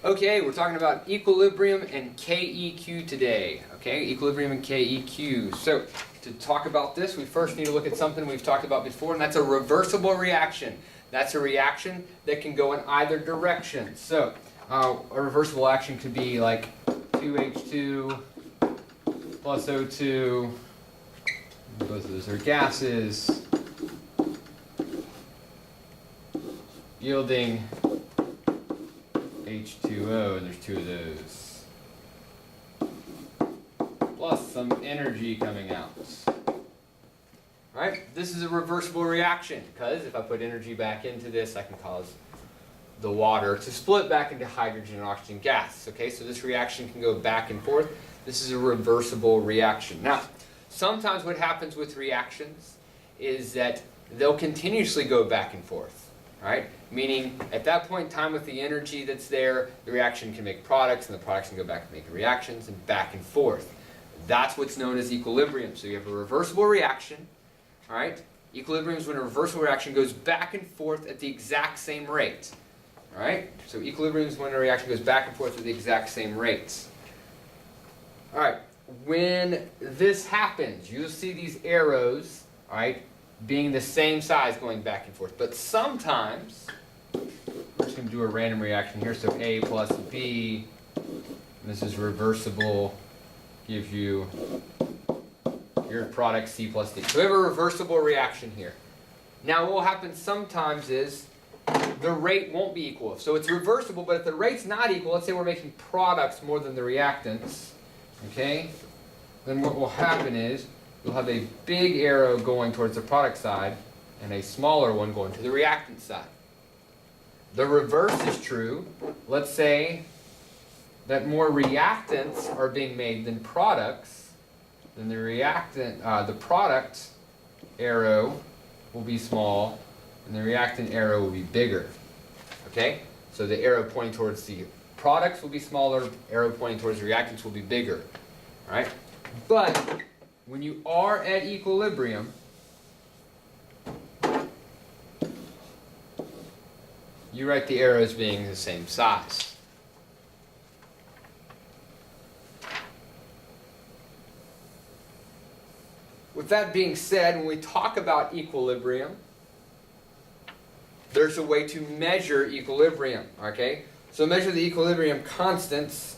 Okay, we're talking about equilibrium and KEQ today. Okay, equilibrium and KEQ. So, to talk about this, we first need to look at something we've talked about before, and that's a reversible reaction. That's a reaction that can go in either direction. So, a reversible action could be like 2H2 plus O2. Both of those are gases, yielding H2O, and there's two of those. Plus some energy coming out. Alright, this is a reversible reaction, because if I put energy back into this, I can cause the water to split back into hydrogen and oxygen gas. Okay, so this reaction can go back and forth. This is a reversible reaction. Now, sometimes what happens with reactions is that they'll continuously go back and forth. Right? Meaning, at that point in time with the energy that's there, the reaction can make products, and the products can go back and make reactions, and back and forth. That's what's known as equilibrium. So you have a reversible reaction. All right? Equilibrium is when a reversible reaction goes back and forth at the exact same rate. All right? So equilibrium is when a reaction goes back and forth at the exact same rates. All right. When this happens, you'll see these arrows, all right, being the same size going back and forth. But sometimes, we're just going to do a random reaction here. So A plus B, and this is reversible, gives you your product C plus D. So we have a reversible reaction here. Now what will happen sometimes is the rate won't be equal. So it's reversible, but if the rate's not equal, let's say we're making products more than the reactants, okay, then what will happen is you'll have a big arrow going towards the product side and a smaller one going to the reactant side. The reverse is true. Let's say that more reactants are being made than products, then the product arrow will be small and the reactant arrow will be bigger. Okay? So the arrow pointing towards the products will be smaller, arrow pointing towards the reactants will be bigger. All right? But when you are at equilibrium, you write the arrows being the same size. With that being said, when we talk about equilibrium, there's a way to measure equilibrium, okay? So measure the equilibrium constants.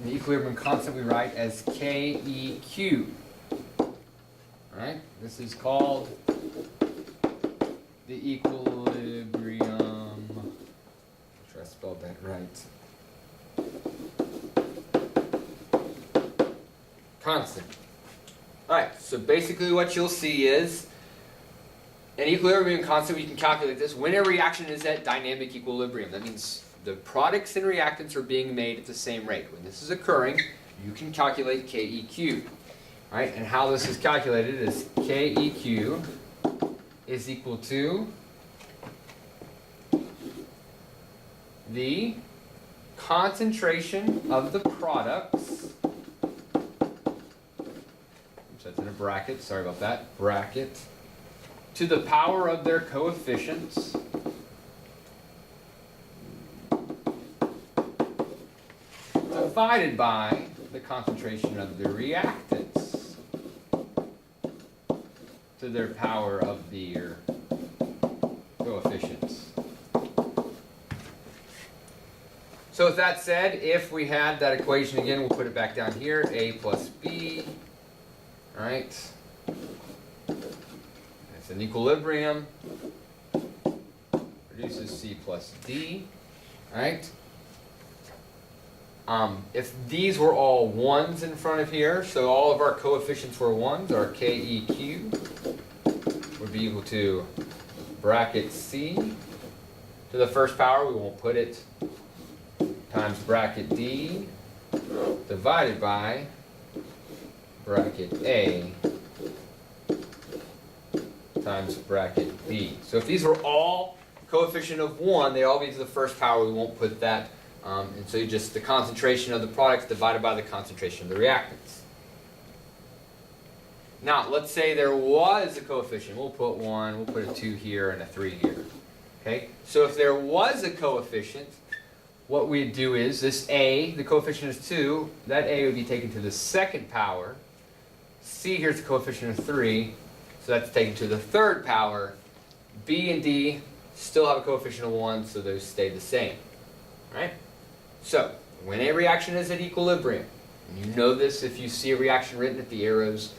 The equilibrium constant we write as KEQ. Alright, this is called the equilibrium. Make sure I spelled that right. Constant. Alright, so basically what you'll see is an equilibrium constant, we can calculate this when a reaction is at dynamic equilibrium. That means the products and reactants are being made at the same rate. When this is occurring, you can calculate KEQ. Right? And how this is calculated is KEQ is equal to the concentration of the products. Oops, that's in a bracket. Sorry about that. Bracket. To the power of their coefficients. Divided by the concentration of the reactants to their power of their coefficients. So with that said, if we had that equation again, we'll put it back down here, A plus B, all right? It's an equilibrium, produces C plus D, all right? If these were all ones in front of here, so all of our coefficients were ones, our KEQ would be equal to bracket C to the first power, we won't put it, times bracket D divided by bracket A times bracket B. So if these were all coefficient of 1, they all be to the first power, we won't put that. And so you just, the concentration of the products divided by the concentration of the reactants. Now, let's say there was a coefficient. We'll put 1, we'll put a 2 here, and a 3 here. Okay, so if there was a coefficient, what we'd do is this a, the coefficient is 2, that a would be taken to the second power. C, here's the coefficient of 3, so that's taken to the third power. B and D still have a coefficient of 1, so those stay the same. Right? So, when a reaction is at equilibrium, and you know this if you see a reaction written if the arrows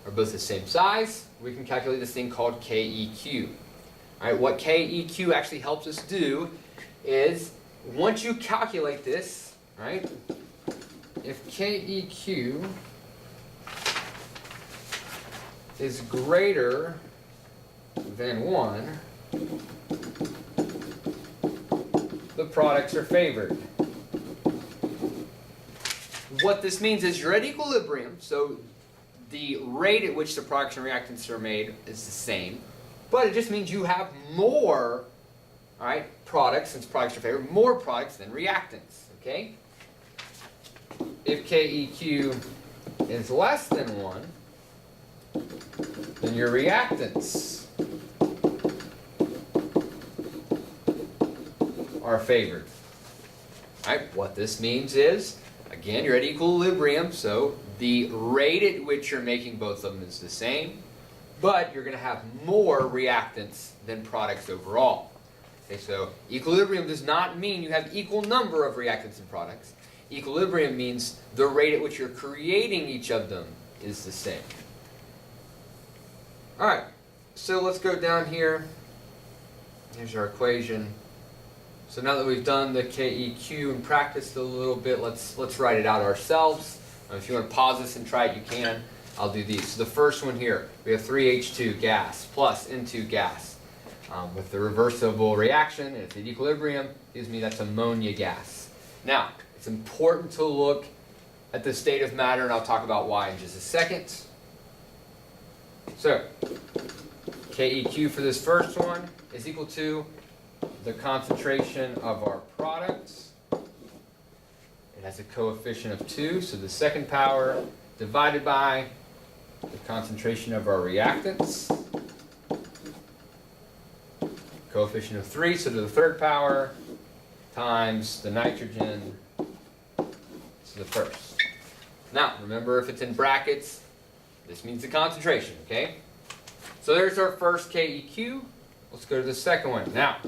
are both the same size, we can calculate this thing called KEQ. All right, what KEQ actually helps us do is, once you calculate this, right, if KEQ is greater than 1, the products are favored. What this means is you're at equilibrium, so the rate at which the products and reactants are made is the same, but it just means you have more, all right, products, since products are favored, more products than reactants, okay? If KEQ is less than 1, then your reactants are favored. All right, what this means is, again, you're at equilibrium, so the rate at which you're making both of them is the same, but you're going to have more reactants than products overall. Okay, so equilibrium does not mean you have equal number of reactants and products. Equilibrium means the rate at which you're creating each of them is the same. All right, so let's go down here. Here's our equation. So now that we've done the KEQ and practiced a little bit, let's write it out ourselves. If you want to pause this and try it, you can. I'll do these. So the first one here, we have 3H2 gas plus N2 gas. With the reversible reaction, and it's at equilibrium, gives me that's ammonia gas. Now, it's important to look at the state of matter, and I'll talk about why in just a second. So, KEQ for this first one is equal to the concentration of our products. It has a coefficient of 2, so the second power divided by the concentration of our reactants. Coefficient of 3, so to the third power, times the nitrogen to the first. Now, remember if it's in brackets, this means the concentration, okay? So there's our first KEQ. Let's go to the second one. Now,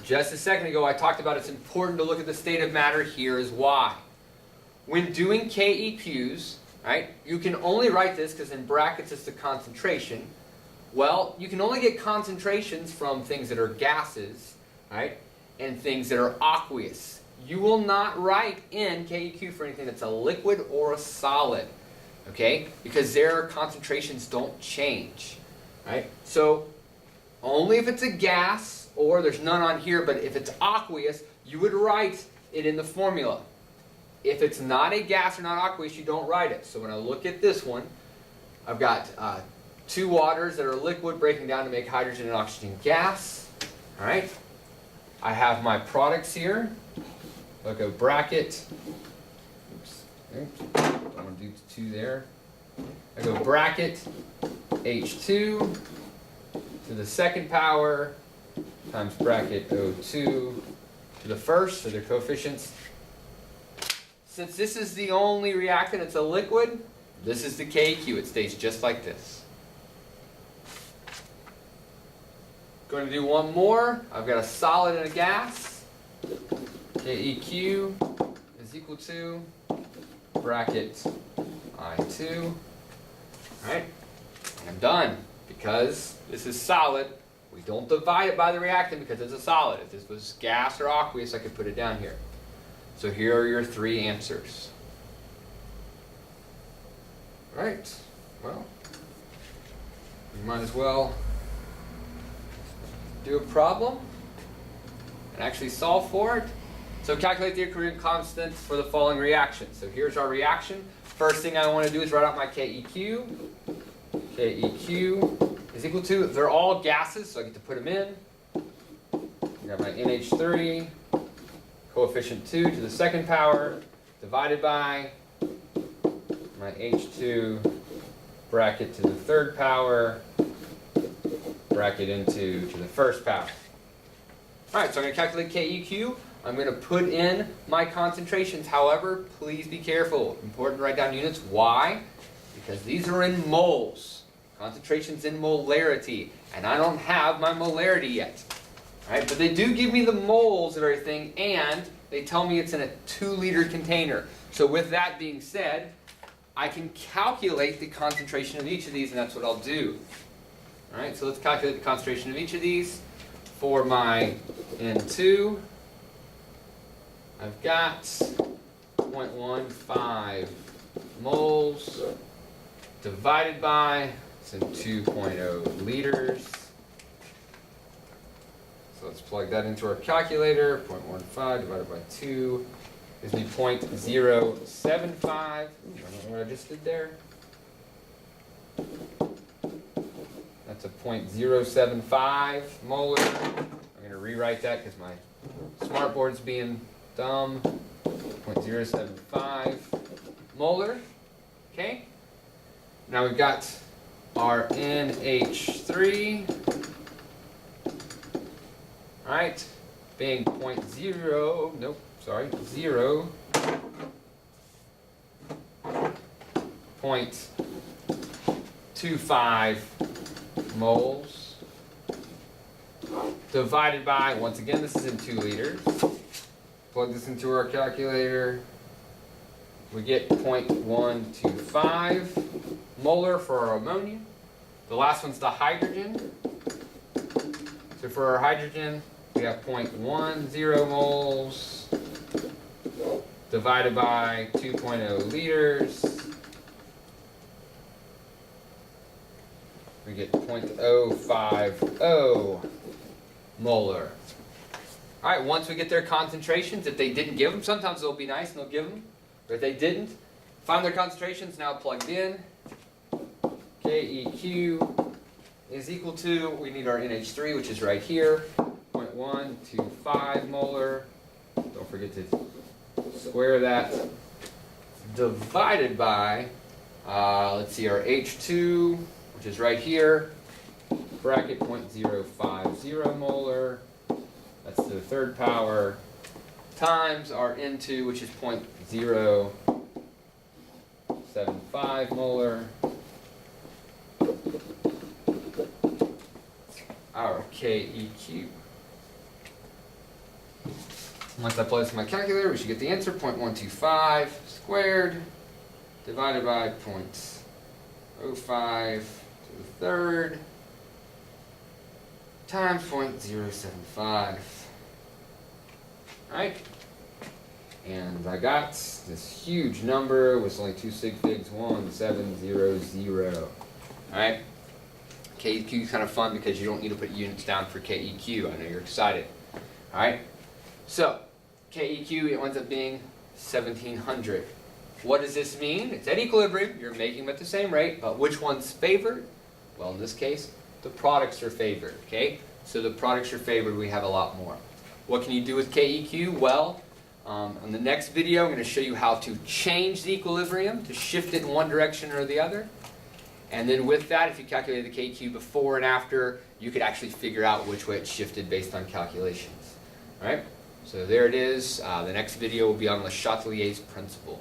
just a second ago I talked about it's important to look at the state of matter. Here is why. When doing KEQs, right, you can only write this because in brackets it's the concentration. Well, you can only get concentrations from things that are gases, right, and things that are aqueous. You will not write in KEQ for anything that's a liquid or a solid, okay, because their concentrations don't change, right? So only if it's a gas, or there's none on here, but if it's aqueous, you would write it in the formula. If it's not a gas or not aqueous, you don't write it. So when I look at this one, I've got 2 waters that are liquid breaking down to make hydrogen and oxygen gas. All right. I have my products here. I'll go bracket. Oops. Don't want to do 2 there. I go bracket H2 to the second power times bracket O2 to the first, so their coefficients. Since this is the only reactant, it's a liquid, this is the KEQ. It stays just like this. Going to do one more. I've got a solid and a gas. KEQ is equal to bracket I2. All right, and I'm done. Because this is solid, we don't divide it by the reactant because it's a solid. If this was gas or aqueous, I could put it down here. So here are your 3 answers. All right, well, you might as well do a problem and actually solve for it. So calculate the equilibrium constant for the following reaction. So here's our reaction. First thing I want to do is write out my KEQ. KEQ is equal to, they're all gases, so I get to put them in. I got my NH3, coefficient 2 to the second power, divided by my H2 bracket to the third power, bracket into the first power. Alright, so I'm going to calculate KEQ. I'm going to put in my concentrations. However, please be careful. Important to write down units. Why? Because these are in moles. Concentrations in molarity. And I don't have my molarity yet. Alright, but they do give me the moles of everything, and they tell me it's in a 2-liter container. So with that being said, I can calculate the concentration of each of these, and that's what I'll do. Alright, so let's calculate the concentration of each of these. For my N2, I've got 0.15 moles divided by some 2.0 liters. So let's plug that into our calculator. 0.15 divided by 2 gives me 0.075. I don't know what I just did there. That's a 0.075 molar. I'm going to rewrite that because my smartboard's being dumb. 0.075 molar. Okay. Now we've got our NH3. Alright, being 0.25 moles divided by, once again, this is in 2 liters. Plug this into our calculator. We get 0.125 molar for our ammonia. The last one's the hydrogen. So for our hydrogen, we have 0.10 moles divided by 2.0 liters. We get 0.050 molar. Alright, once we get their concentrations, if they didn't give them, sometimes they'll be nice and they'll give them. But if they didn't, find their concentrations now plugged in. KEQ is equal to, we need our NH3, which is right here, 0.125 molar. Don't forget to square that. Divided by, let's see, our H2, which is right here, bracket 0.050 molar. That's the third power, times our N2, which is 0.075 molar. Our KEQ. Once I plug this in my calculator, we should get the answer, 0.125 squared divided by 0.05 to the third times 0.075. Alright, and I got this huge number with only 2 sig figs, 1700. Alright, KEQ is kind of fun because you don't need to put units down for KEQ. I know you're excited. Alright, so KEQ, it ends up being 1700. What does this mean? It's at equilibrium, you're making them at the same rate, but which one's favored? Well, in this case, the products are favored, okay? So the products are favored, we have a lot more. What can you do with KEQ? Well, on the next video, I'm going to show you how to change the equilibrium, to shift it in one direction or the other. And then with that, if you calculated the KEQ before and after, you could actually figure out which way it shifted based on calculations. Alright, so there it is. The next video will be on Le Chatelier's principle.